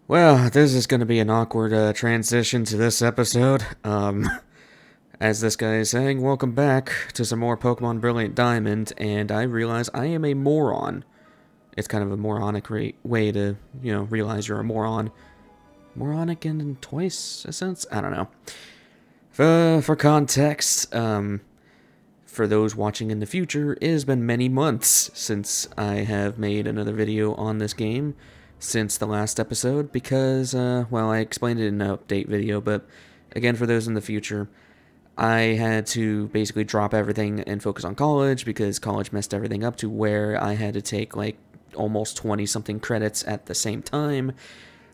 Well, this is going to be an awkward transition to this episode. As this guy is saying, welcome back to some more Pokemon Brilliant Diamond, and I realize I am a moron. It's kind of a moronic way to, realize you're a moron. Moronic in twice a sense? I don't know. For context, for those watching in the future, it has been many months since I have made another video on this game since the last episode because, I explained it in an update video, but again, for those in the future, I had to basically drop everything and focus on college because college messed everything up to where I had to take like almost 20-something credits at the same time.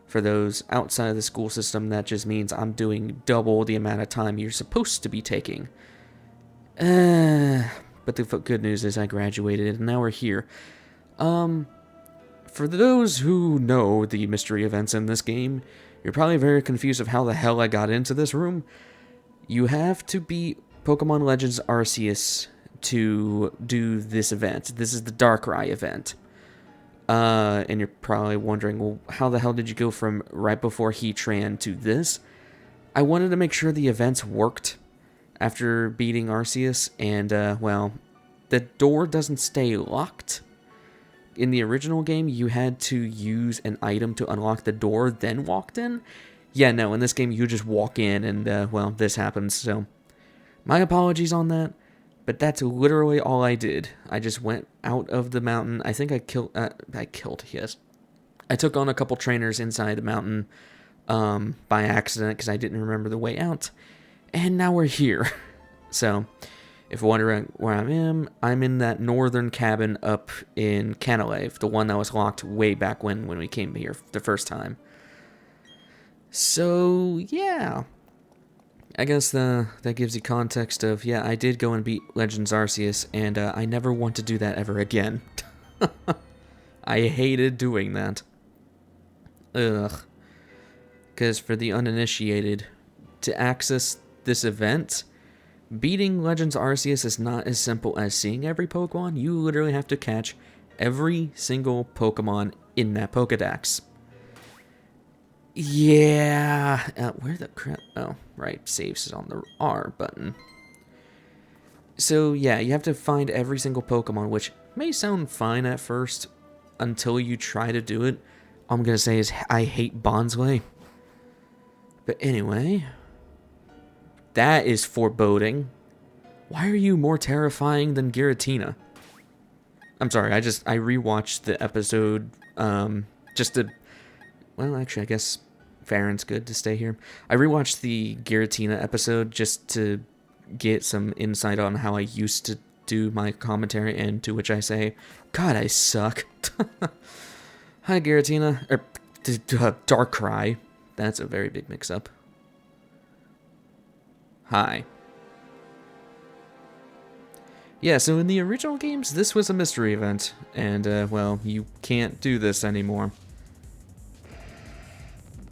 For those outside of the school system, that just means I'm doing double the amount of time you're supposed to be taking. But the good news is I graduated and now we're here. For those who know the mystery events in this game, you're probably very confused of how the hell I got into this room. You have to beat Pokemon Legends Arceus to do this event. This is the Darkrai event. And you're probably wondering, well, how the hell did you go from right before Heatran to this? I wanted to make sure the events worked after beating Arceus, and, the door doesn't stay locked. In the original game, you had to use an item to unlock the door, then walked in. Yeah, no, in this game, you just walk in, and, this happens, so my apologies on that, but that's literally all I did. I just went out of the mountain. I think I killed, yes. I took on a couple trainers inside the mountain, by accident, because I didn't remember the way out, and now we're here. So, if you're wondering where I'm in that northern cabin up in Canalave, the one that was locked way back when we came here the first time. So, yeah. I guess that gives you context of, yeah, I did go and beat Legends Arceus, and I never want to do that ever again. I hated doing that. Ugh. Because for the uninitiated, to access this event, beating Legends Arceus is not as simple as seeing every Pokemon. You literally have to catch every single Pokemon in that Pokedex. Yeah. Where the crap? Oh, right. Saves is on the R button. So, yeah, you have to find every single Pokemon, which may sound fine at first until you try to do it. All I'm going to say is I hate Bonsway. But anyway, that is foreboding. Why are you more terrifying than Giratina? I'm sorry, I rewatched the episode, just to, well, actually, I guess Farron's good to stay here. I rewatched the Giratina episode just to get some insight on how I used to do my commentary, and to which I say, God, I suck. Hi, Giratina. Darkrai. That's a very big mix-up. Hi. Yeah, so in the original games, this was a mystery event, and, you can't do this anymore.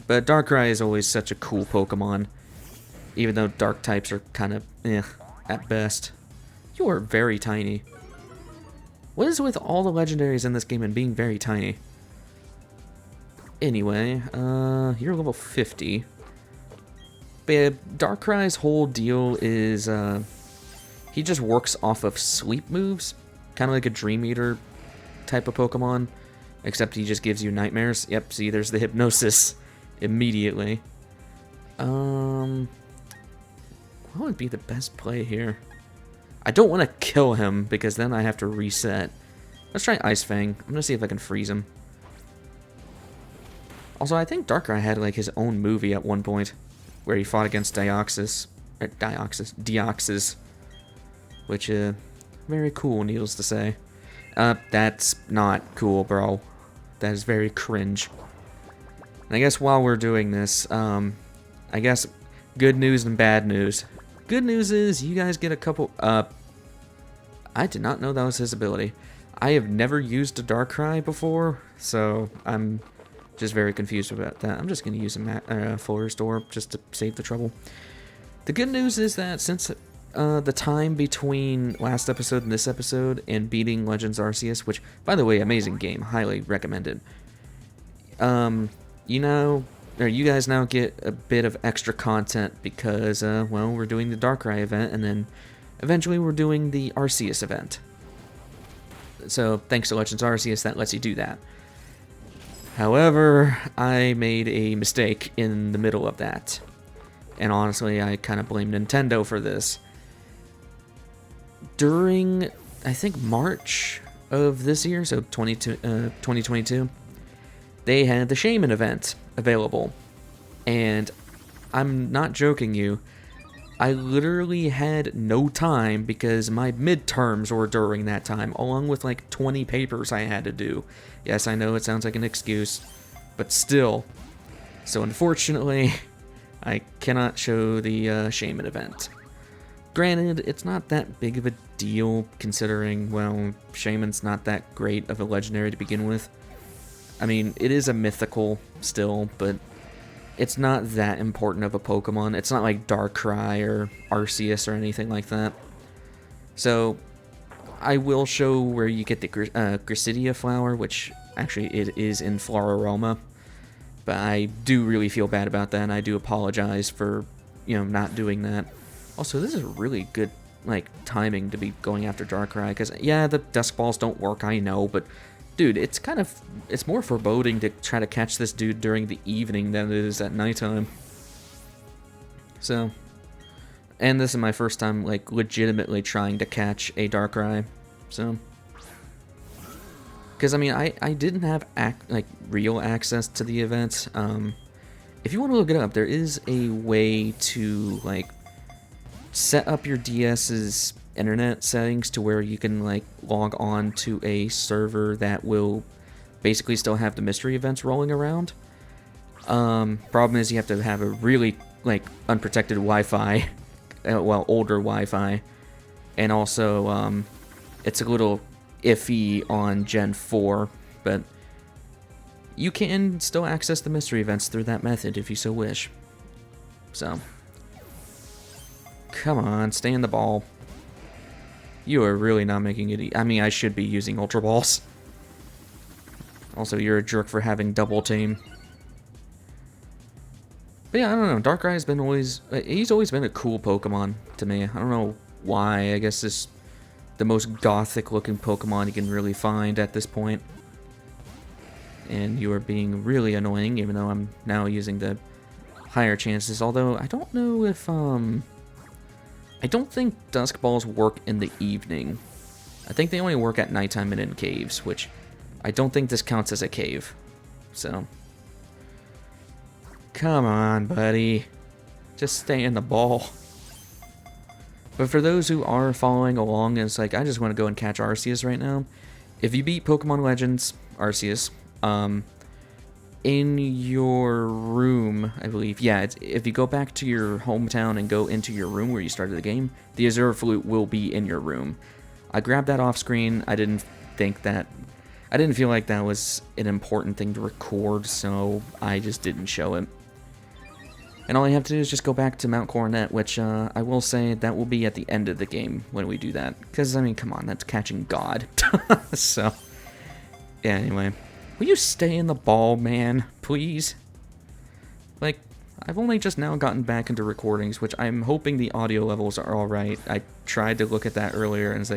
But Darkrai is always such a cool Pokemon, even though Dark types are kind of, at best. You are very tiny. What is with all the legendaries in this game and being very tiny? Anyway, you're level 50. But yeah, Darkrai's whole deal is, he just works off of sleep moves, kind of like a Dream Eater type of Pokemon, except he just gives you nightmares. Yep, see, there's the hypnosis immediately. What would be the best play here? I don't want to kill him, because then I have to reset. Let's try Ice Fang. I'm going to see if I can freeze him. Also, I think Darkrai had, like, his own movie at one point, where he fought against Deoxys. Which, very cool, needless to say. That's not cool, bro. That is very cringe. And I guess while we're doing this, I guess good news and bad news. Good news is you guys get a couple, I did not know that was his ability. I have never used a Darkrai before, so I'm just very confused about that. I'm just going to use a full restore just to save the trouble. The good news is that since the time between last episode and this episode and beating Legends Arceus, which, by the way, amazing game, highly recommended. you guys now get a bit of extra content because, well, we're doing the Darkrai event, and then eventually we're doing the Arceus event. So thanks to Legends Arceus, that lets you do that. However, I made a mistake in the middle of that. And honestly, I kind of blame Nintendo for this. During, I think, March of this year, so 2022, they had the Shaman event available. And I'm not joking you, I literally had no time because my midterms were during that time, along with like 20 papers I had to do. Yes, I know it sounds like an excuse, but still. So unfortunately, I cannot show the Shaman event. Granted, it's not that big of a deal considering, well, Shaman's not that great of a legendary to begin with. I mean, it is a mythical still, but it's not that important of a Pokemon. It's not like Darkrai or Arceus or anything like that. So, I will show where you get the Gracidia flower, which actually it is in Floraroma. But I do really feel bad about that, and I do apologize for, not doing that. Also, this is really good, timing to be going after Darkrai, because, yeah, the Dusk Balls don't work, I know, but dude, it's more foreboding to try to catch this dude during the evening than it is at nighttime. So, and this is my first time, legitimately trying to catch a Darkrai, so. Because, I mean, I didn't have, real access to the event. If you want to look it up, there is a way to, set up your DS's internet settings to where you can log on to a server that will basically still have the mystery events rolling around. Problem is you have to have a really unprotected Wi-Fi, well, older Wi-Fi, and also it's a little iffy on Gen 4, but you can still access the mystery events through that method if you so wish. So, come on, stay in the ball. You are really not making it I mean, I should be using Ultra Balls. Also, you're a jerk for having Double Team. But yeah, I don't know. Darkrai has been he's always been a cool Pokemon to me. I don't know why. I guess it's the most gothic looking Pokemon you can really find at this point. And you are being really annoying, even though I'm now using the higher chances. Although, I don't know if, I don't think Dusk Balls work in the evening. I think they only work at nighttime and in caves, which I don't think this counts as a cave. So, come on, buddy. Just stay in the ball. But for those who are following along, and it's I just want to go and catch Arceus right now. If you beat Pokemon Legends Arceus, in your room, I believe, yeah, if you go back to your hometown and go into your room where you started the game, the Azure Flute will be in your room. I grabbed that off screen. I didn't feel like that was an important thing to record, so I just didn't show it. And all you have to do is just go back to Mount Coronet, which I will say that will be at the end of the game when we do that. Because, I mean, come on, that's catching God. So, yeah, anyway. Will you stay in the ball, man? Please? I've only just now gotten back into recordings, which I'm hoping the audio levels are alright. I tried to look at that earlier, and it's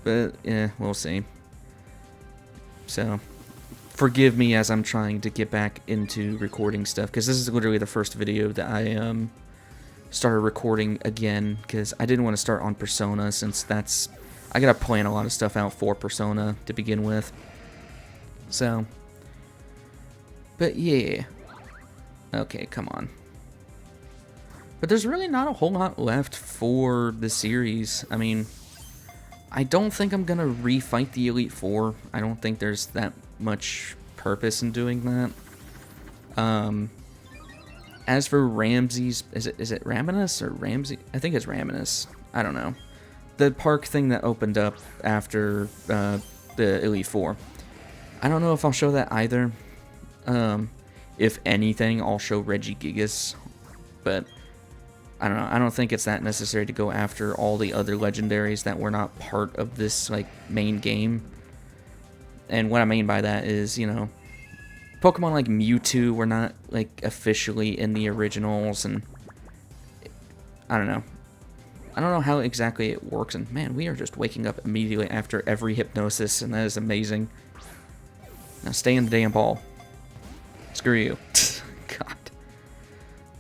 but, yeah, we'll see. So, forgive me as I'm trying to get back into recording stuff, because this is literally the first video that I, started recording again, because I didn't want to start on Persona, since I gotta plan a lot of stuff out for Persona to begin with. So, but yeah. Okay, come on. But there's really not a whole lot left for the series. I mean, I don't think I'm gonna refight the Elite Four. I don't think there's that much purpose in doing that. As for Ramses, is it Raminus or Ramsey? I think it's Raminus. I don't know. The park thing that opened up after the Elite Four. I don't know if I'll show that either. If anything, I'll show Regigigas. But, I don't know. I don't think it's that necessary to go after all the other legendaries that were not part of this, main game. And what I mean by that is, Pokemon like Mewtwo were not like officially in the originals, and I don't know. I don't know how exactly it works, and man, we are just waking up immediately after every hypnosis, and that is amazing. Now stay in the damn ball. Screw you. God.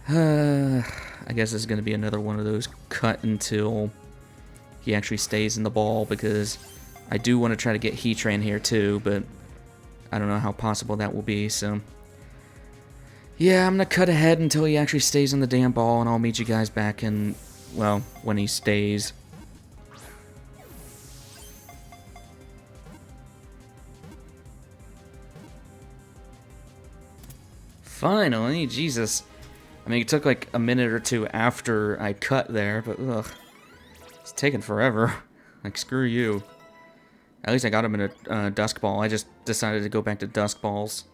I guess it's going to be another one of those cut until he actually stays in the ball, because I do want to try to get Heatran here too, but I don't know how possible that will be, so yeah, I'm going to cut ahead until he actually stays in the damn ball, and I'll meet you guys back in, well, when he stays. Finally, Jesus. I mean, it took like a minute or two after I cut there, but ugh. It's taking forever. Like, screw you. At least I got him in a Dusk Ball. I just decided to go back to Dusk Balls.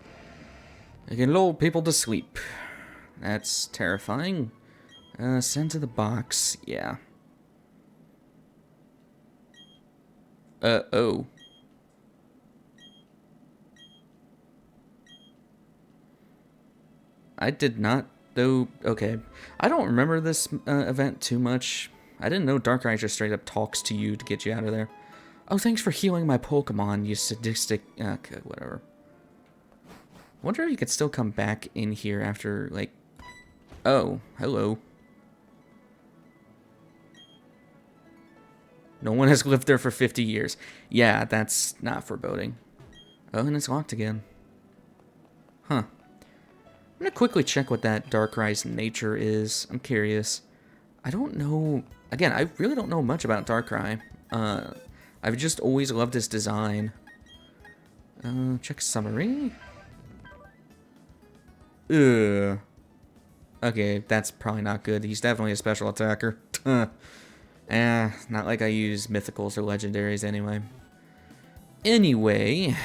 I can lull people to sleep. That's terrifying. Send to the box. Yeah. Oh. I did not, though. Okay. I don't remember this event too much. I didn't know Darkrai just straight up talks to you to get you out of there. Oh, thanks for healing my Pokemon, you sadistic... Okay, whatever. Wonder if you could still come back in here after, like... Oh, hello. No one has lived there for 50 years. Yeah, that's not foreboding. Oh, and it's locked again. Huh. I'm gonna quickly check what that Darkrai's nature is. I'm curious. I don't know... Again, I really don't know much about Darkrai. I've just always loved his design. Check summary. Ugh. Okay, that's probably not good. He's definitely a special attacker. Not like I use mythicals or legendaries anyway. Anyway,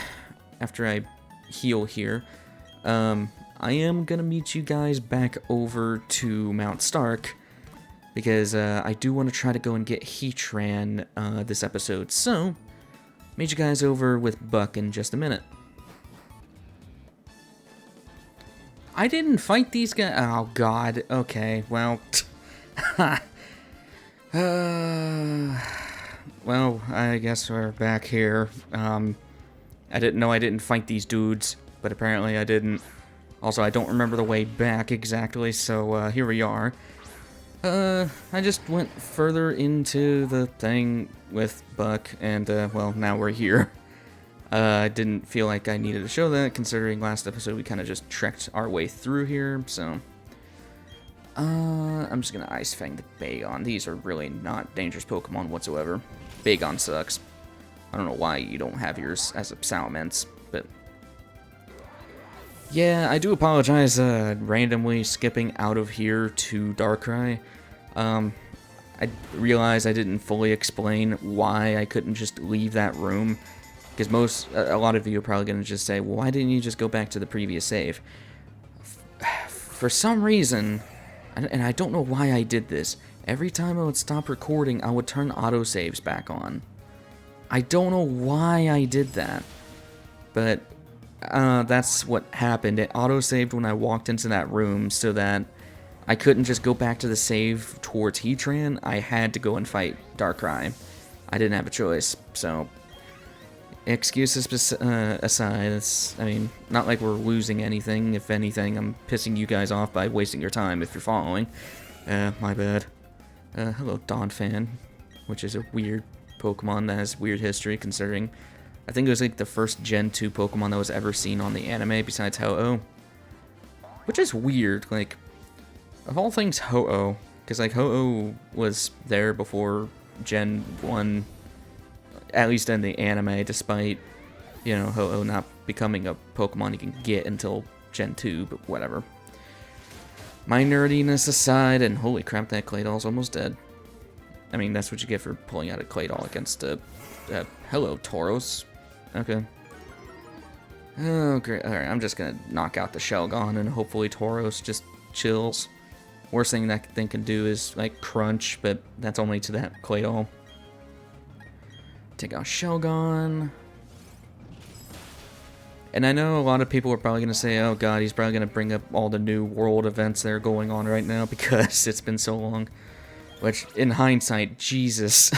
after I heal here, I am gonna meet you guys back over to Mount Stark, because I do want to try to go and get Heatran this episode. So, meet you guys over with Buck in just a minute. I didn't fight these guys. Oh, God. Okay, well. Well, I guess we're back here. I didn't know I didn't fight these dudes, but apparently I didn't. Also, I don't remember the way back exactly, so here we are. I just went further into the thing with Buck, and, well, now we're here. I didn't feel like I needed to show that, considering last episode we kind of just trekked our way through here, so... I'm just gonna Ice Fang the Bagon. These are really not dangerous Pokemon whatsoever. Bagon sucks. I don't know why you don't have yours as a Salamence, but... Yeah, I do apologize, randomly skipping out of here to Darkrai. I realized I didn't fully explain why I couldn't just leave that room. Because a lot of you are probably going to just say, well, why didn't you just go back to the previous save? For some reason, and I don't know why I did this, every time I would stop recording, I would turn autosaves back on. I don't know why I did that, but that's what happened. It autosaved when I walked into that room, so that I couldn't just go back to the save towards Heatran. I had to go and fight Darkrai. I didn't have a choice, so... Excuses aside, I mean, not like we're losing anything. If anything, I'm pissing you guys off by wasting your time if you're following. My bad. Hello, Donphan, which is a weird Pokemon that has weird history, considering I think it was like the first Gen 2 Pokemon that was ever seen on the anime besides Ho-Oh. Which is weird, like, of all things Ho-Oh, because like Ho-Oh was there before Gen 1, at least in the anime, despite, you know, Ho-Oh not becoming a Pokemon you can get until Gen 2, but whatever. My nerdiness aside, and holy crap, that Claydol's almost dead. I mean, that's what you get for pulling out a Claydol against a... hello, Tauros. Okay. Oh, great. Alright, I'm just gonna knock out the Shelgon, and hopefully Tauros just chills. Worst thing that thing can do is, like, crunch, but that's only to that Claydol. Take out Shelgon. And I know a lot of people are probably going to say, oh god, he's probably going to bring up all the new world events that are going on right now because it's been so long. Which, in hindsight, Jesus.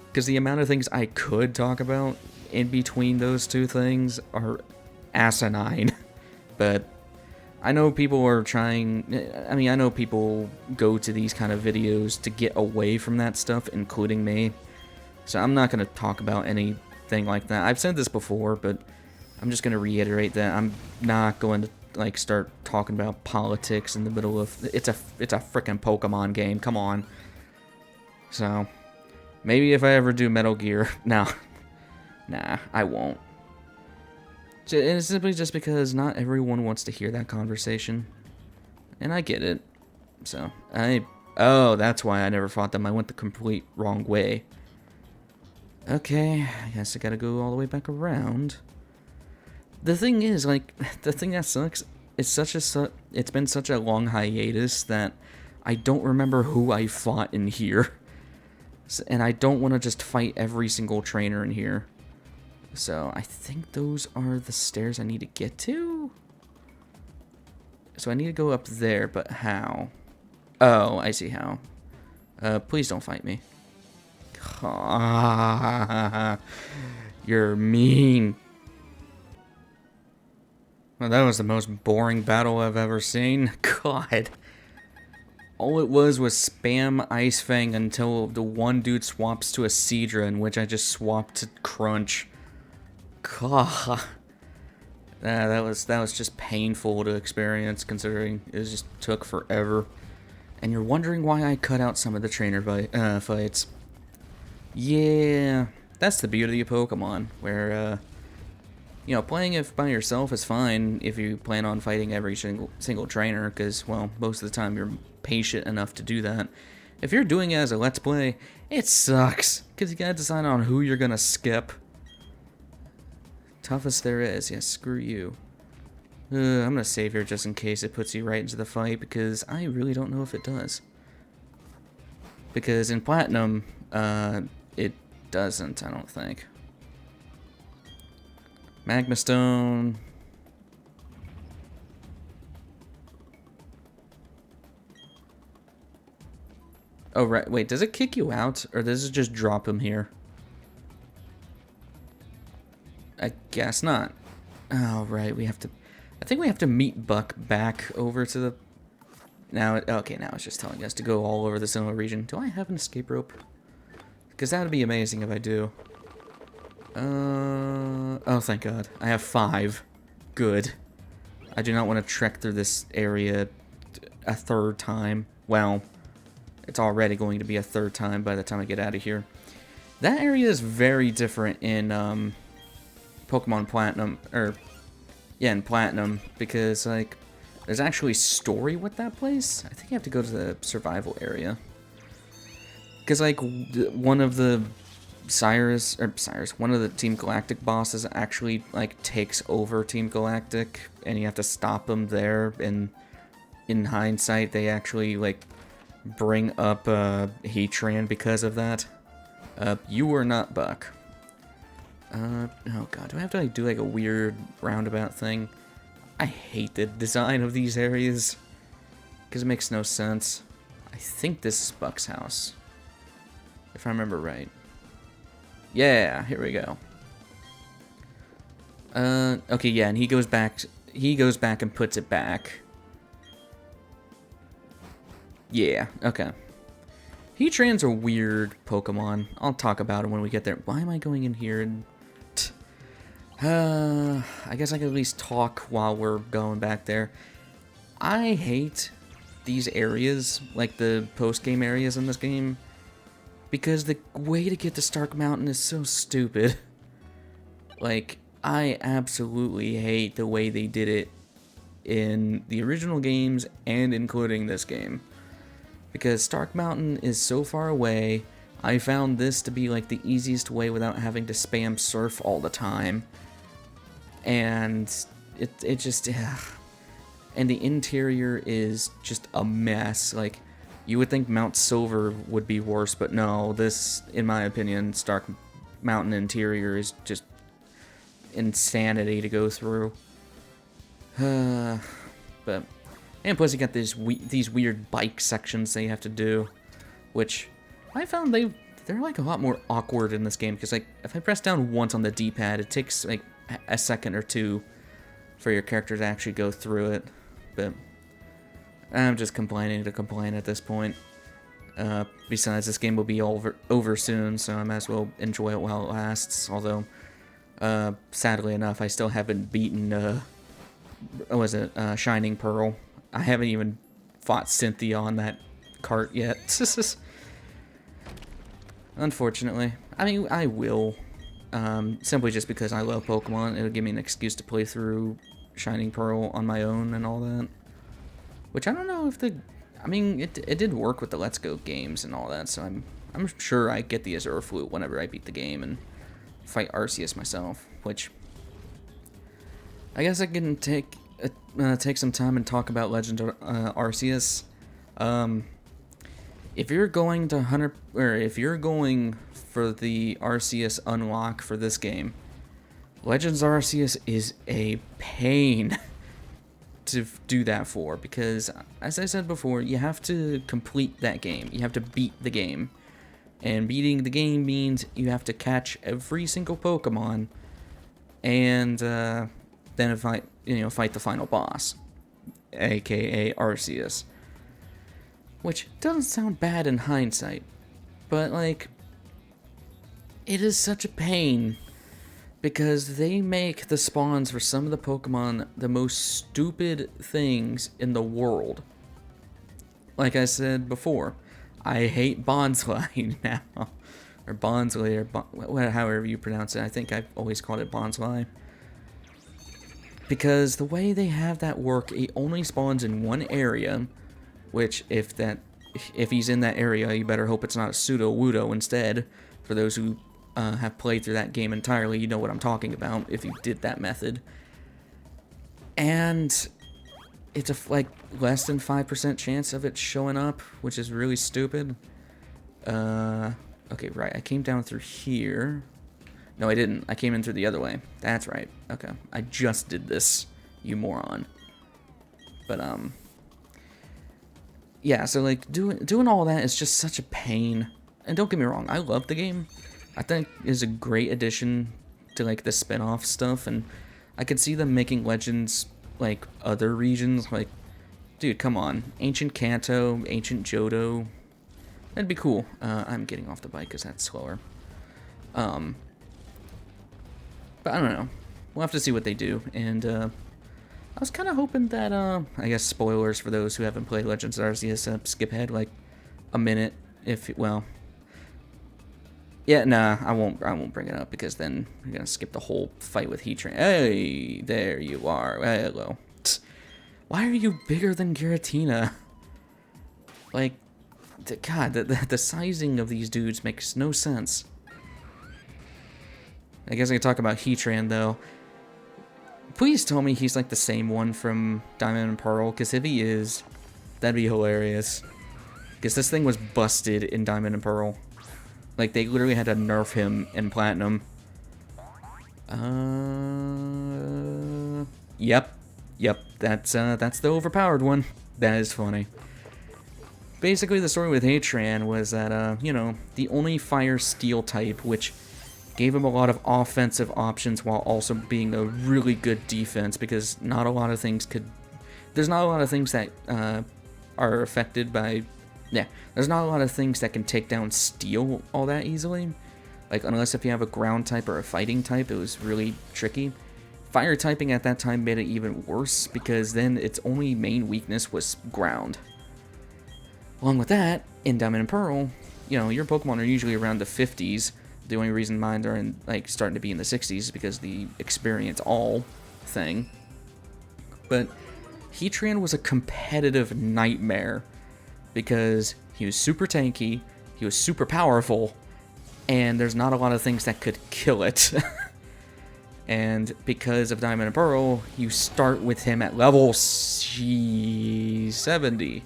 Because the amount of things I could talk about in between those two things are asinine. But I know people are trying, I mean, I know people go to these kind of videos to get away from that stuff, including me. So I'm not going to talk about anything like that. I've said this before, but I'm just going to reiterate that I'm not going to like start talking about politics in the middle of it's a freaking Pokemon game. Come on. So maybe if I ever do Metal Gear, nah, I won't. And it's simply just because not everyone wants to hear that conversation, and I get it. So oh, that's why I never fought them. I went the complete wrong way. Okay, I guess I gotta go all the way back around. The thing is, like, the thing that sucks, it's been such a long hiatus that I don't remember who I fought in here. And I don't want to just fight every single trainer in here. So, I think those are the stairs I need to get to? So, I need to go up there, but how? Oh, I see how. Please don't fight me. You're mean. Well, that was the most boring battle I've ever seen. God. All it was spam Ice Fang until the one dude swaps to a Seadra, in which I just swapped to Crunch. God. That was just painful to experience, considering it just took forever. And you're wondering why I cut out some of the trainer fights. Yeah, that's the beauty of Pokemon, where, you know, playing it by yourself is fine if you plan on fighting every single trainer, because, well, most of the time you're patient enough to do that. If you're doing it as a Let's Play, it sucks, because you gotta decide on who you're gonna skip. Toughest there is, yes, screw you. I'm gonna save here just in case it puts you right into the fight, because I really don't know if it does. Because in Platinum, it doesn't, I don't think. Magma Stone. Oh, right. Wait, does it kick you out? Or does it just drop him here? I guess not. Oh, right. We have to... I think we have to meet Buck back over to the... Now, okay, now it's just telling us to go all over the Sinnoh region. Do I have an escape rope? Because that would be amazing if I do. Oh, thank God. I have 5. Good. I do not want to trek through this area a third time. Well, it's already going to be a third time by the time I get out of here. That area is very different in, Pokemon Platinum, or, yeah, in Platinum, because, like, there's actually story with that place. I think you have to go to the survival area. Because, like, one of the one of the Team Galactic bosses actually, like, takes over Team Galactic, and you have to stop them there, and in hindsight, they actually, like, bring up, Heatran because of that. You were not Buck. Oh god, do I have to, like, do, like, a weird roundabout thing? I hate the design of these areas, because it makes no sense. I think this is Buck's house, if I remember right. Yeah, here we go. Okay, yeah, and he goes back and puts it back. Yeah, okay. Heatran's a weird Pokemon. I'll talk about him when we get there. Why am I going in here and... I guess I can at least talk while we're going back there. I hate these areas, like the post-game areas in this game, because the way to get to Stark Mountain is so stupid. Like, I absolutely hate the way they did it in the original games and including this game. Because Stark Mountain is so far away, I found this to be like the easiest way without having to spam surf all the time. And it just... And the interior is just a mess. Like, you would think Mount Silver would be worse, but no, this, in my opinion, Stark Mountain interior is just... insanity to go through. But and plus you got these weird bike sections that you have to do, which I found they're like a lot more awkward in this game, because like if I press down once on the D-pad, it takes like a second or two for your character to actually go through it. But I'm just complaining to complain at this point. Besides, this game will be over soon, so I might as well enjoy it while it lasts. Although, sadly enough, I still haven't beaten, Shining Pearl. I haven't even fought Cynthia on that cart yet. Unfortunately. I mean, I will. Simply just because I love Pokemon. It'll give me an excuse to play through Shining Pearl on my own and all that. Which I don't know if I mean, it did work with the Let's Go games and all that, so I'm sure I get the Azure Flute whenever I beat the game and fight Arceus myself, which I guess I can take some time and talk about Legend of Arceus. If you're going to if you're going for the Arceus unlock for this game, Legends Arceus is a pain to do that for, because as I said before, you have to complete that game. You have to beat the game. And beating the game means you have to catch every single Pokemon and then fight the final boss, aka Arceus. Which doesn't sound bad in hindsight, but like, it is such a pain because they make the spawns for some of the Pokemon the most stupid things in the world. Like I said before, I hate Bonsly now, or Bonsly, or however you pronounce it. I think I've always called it Bonsly. Because the way they have that work, it only spawns in one area, which if he's in that area, you better hope it's not a Pseudo-Wudo instead. For those who have played through that game entirely, you know what I'm talking about if you did that method. And it's like less than 5% chance of it showing up, which is really stupid. Okay, right, I came down through here. No, I didn't. I came in through the other way. That's right. Okay, I just did this, you moron. But, yeah, so, like, doing all that is just such a pain. And don't get me wrong, I love the game. I think it's a great addition to, like, the spin-off stuff, and I could see them making Legends, like, other regions. Like, dude, come on. Ancient Kanto, Ancient Johto. That'd be cool. I'm getting off the bike because that's slower. But I don't know. We'll have to see what they do. And I was kind of hoping that, I guess spoilers for those who haven't played Legends Arceus, skip ahead like a minute. Well, yeah, nah, I won't bring it up because then we're gonna skip the whole fight with Heatran. Hey, there you are. Hello. Why are you bigger than Giratina? Like, God, the sizing of these dudes makes no sense. I guess I can talk about Heatran, though. Please tell me he's like the same one from Diamond and Pearl, because if he is, that'd be hilarious. Because this thing was busted in Diamond and Pearl. Like, they literally had to nerf him in Platinum. Yep, that's the overpowered one. That is funny. Basically, the story with Heatran was that, you know, the only Fire Steel type, which gave him a lot of offensive options while also being a really good defense, because not a lot of things there's not a lot of things that are affected by, there's not a lot of things that can take down Steel all that easily. Like, unless if you have a ground type or a fighting type, it was really tricky. Fire typing at that time made it even worse, because then its only main weakness was ground. Along with that, in Diamond and Pearl, you know, your Pokemon are usually around the 50s. The only reason mine are starting to be in the 60s is because the experience all thing. But Heatran was a competitive nightmare because he was super tanky, he was super powerful, and there's not a lot of things that could kill it. And because of Diamond and Pearl, you start with him at level 70.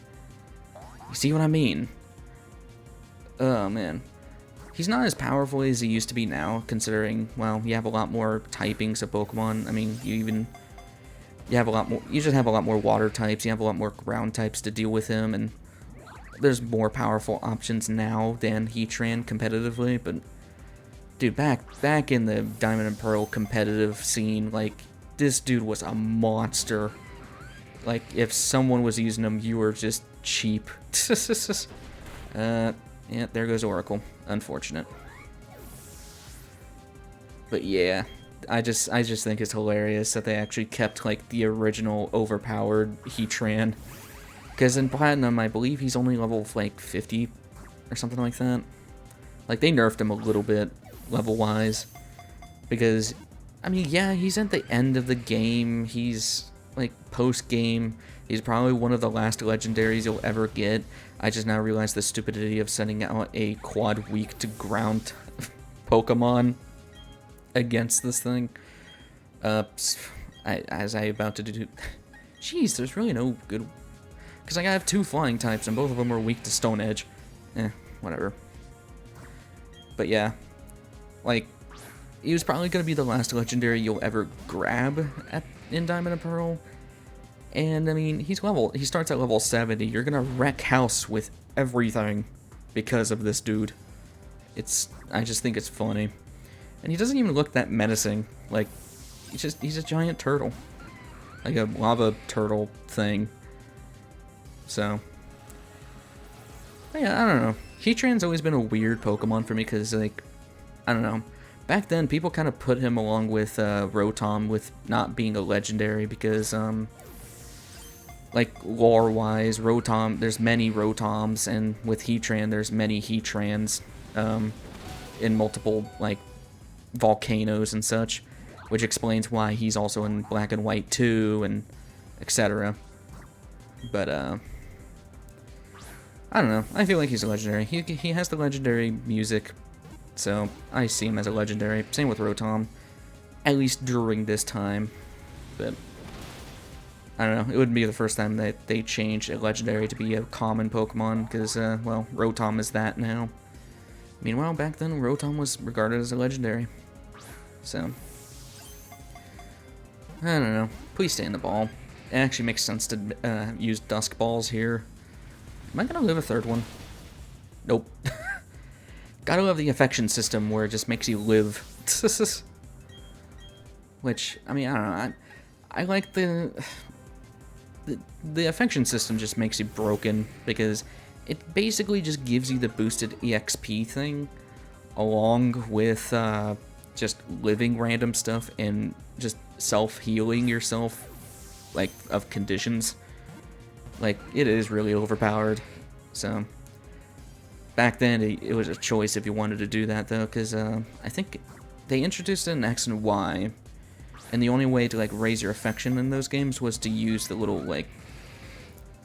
You see what I mean? Oh, man. He's not as powerful as he used to be now, considering, well, you have a lot more typings of Pokemon. I mean, you have a lot more, you just have a lot more water types, you have a lot more ground types to deal with him, and there's more powerful options now than Heatran competitively, but dude, back in the Diamond and Pearl competitive scene, like, this dude was a monster. Like, if someone was using him, you were just cheap. Yeah, there goes Oracle. Unfortunate. But yeah, I just think it's hilarious that they actually kept, like, the original overpowered Heatran. Because in Platinum, I believe he's only level, like, 50 or something like that. Like, they nerfed him a little bit, level-wise. Because, I mean, yeah, he's at the end of the game. He's, like, post-game. He's probably one of the last legendaries you'll ever get. I just now realized the stupidity of sending out a quad weak to ground Pokemon against this thing. As I about to do... Jeez, there's really no good... Because like, I have 2 flying types, and both of them are weak to Stone Edge. Whatever. But yeah. Like, he was probably going to be the last legendary you'll ever grab in Diamond and Pearl. And, I mean, he starts at level 70. You're gonna wreck house with everything because of this dude. I just think it's funny. And he doesn't even look that menacing. Like, he's a giant turtle. Like a lava turtle thing. So, yeah, I don't know. Heatran's always been a weird Pokemon for me because, like, I don't know. Back then, people kind of put him along with Rotom with not being a legendary because, like, lore-wise, Rotom, there's many Rotoms, and with Heatran, there's many Heatrans, in multiple, like, volcanoes and such, which explains why he's also in Black and White too, and etc. But, I don't know, I feel like he's a legendary. He has the legendary music, so I see him as a legendary. Same with Rotom, at least during this time, but... I don't know, it wouldn't be the first time that they changed a legendary to be a common Pokemon, because, well, Rotom is that now. Meanwhile, back then, Rotom was regarded as a legendary. So, I don't know. Please stay in the ball. It actually makes sense to use Dusk Balls here. Am I gonna live a 3rd one? Nope. Gotta love the affection system where it just makes you live. Which, I mean, I don't know. I like the affection system just makes you broken because it basically just gives you the boosted EXP thing along with just living random stuff and just self-healing yourself, like, of conditions. Like, it is really overpowered. So, back then it was a choice if you wanted to do that though, because I think they introduced it in X and Y. And the only way to, like, raise your affection in those games was to use the little, like,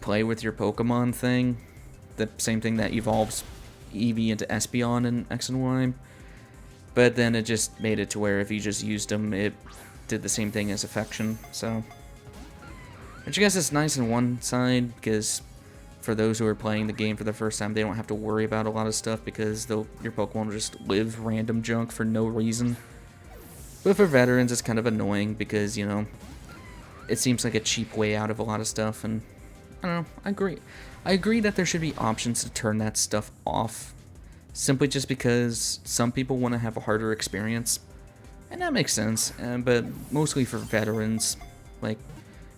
play with your Pokemon thing. The same thing that evolves Eevee into Espeon in X and Y. But then it just made it to where if you just used them, it did the same thing as affection, so... Which I guess is nice on one side, because for those who are playing the game for the first time, they don't have to worry about a lot of stuff, because your Pokemon will just live random junk for no reason. But for veterans, it's kind of annoying because, you know, it seems like a cheap way out of a lot of stuff, and I don't know, I agree. I agree that there should be options to turn that stuff off, simply just because some people want to have a harder experience, and that makes sense, but mostly for veterans, like,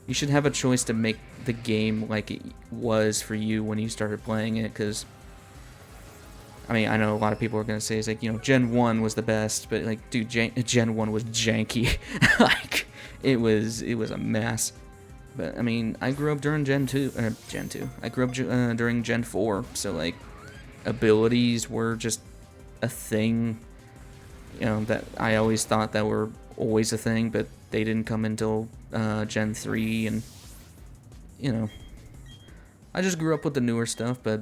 you should have a choice to make the game like it was for you when you started playing it, because... I mean, I know a lot of people are going to say, it's like, you know, Gen 1 was the best, but, like, dude, Gen 1 was janky. Like, it was a mess. But, I mean, I grew up during Gen 2. I grew up during Gen 4, so, like, abilities were just a thing, you know, that I always thought that were always a thing, but they didn't come until Gen 3, and, you know, I just grew up with the newer stuff, but...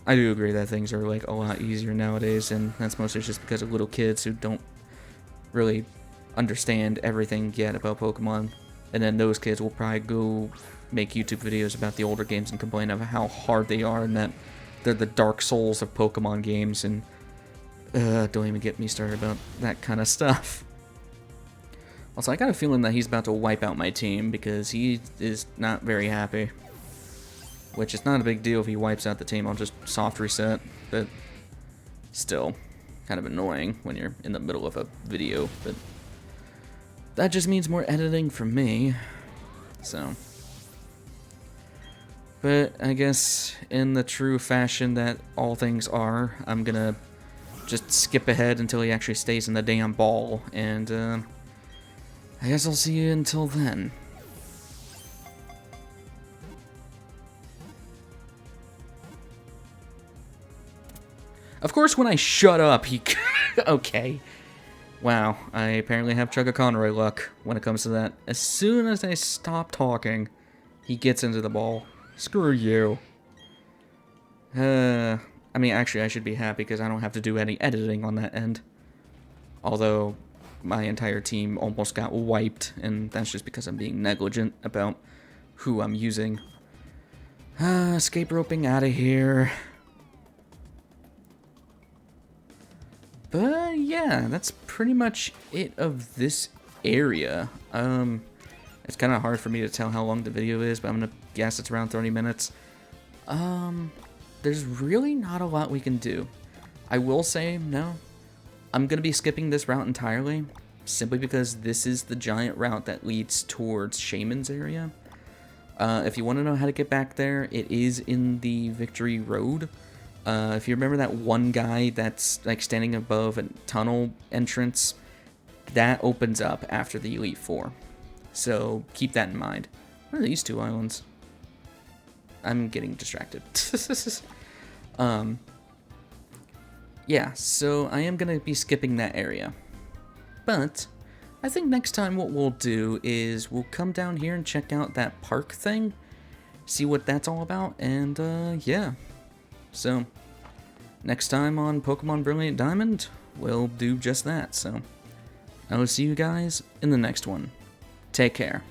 I do agree that things are, like, a lot easier nowadays, and that's mostly just because of little kids who don't really understand everything yet about Pokemon. And then those kids will probably go make YouTube videos about the older games and complain of how hard they are and that they're the Dark Souls of Pokemon games, and Don't even get me started about that kind of stuff. Also, I got a feeling that he's about to wipe out my team because he is not very happy. Which is not a big deal if he wipes out the team. I'll just soft reset, but still kind of annoying when you're in the middle of a video. But that just means more editing for me. So, but I guess in the true fashion that all things are, I'm gonna just skip ahead until he actually stays in the damn ball, and I guess I'll see you until then. Of course, when I shut up, he... Okay. Wow, I apparently have Chugga Conroy luck when it comes to that. As soon as I stop talking, he gets into the ball. Screw you. I mean, actually, I should be happy because I don't have to do any editing on that end. Although, my entire team almost got wiped, and that's just because I'm being negligent about who I'm using. Escape roping out of here. But yeah, that's pretty much it of this area. It's kind of hard for me to tell how long the video is, but I'm gonna guess it's around 30 minutes. There's really not a lot we can do. I will say, no, I'm gonna be skipping this route entirely, simply because this is the giant route that leads towards Shaman's area. If you want to know how to get back there, it is in the Victory Road. If you remember that one guy that's like standing above a tunnel entrance, that opens up after the Elite Four. So keep that in mind. What are these two islands? I'm getting distracted. Yeah, so I am going to be skipping that area. But I think next time what we'll do is we'll come down here and check out that park thing, see what that's all about, and yeah. So next time on Pokemon Brilliant Diamond, we'll do just that. So I will see you guys in the next one. Take care.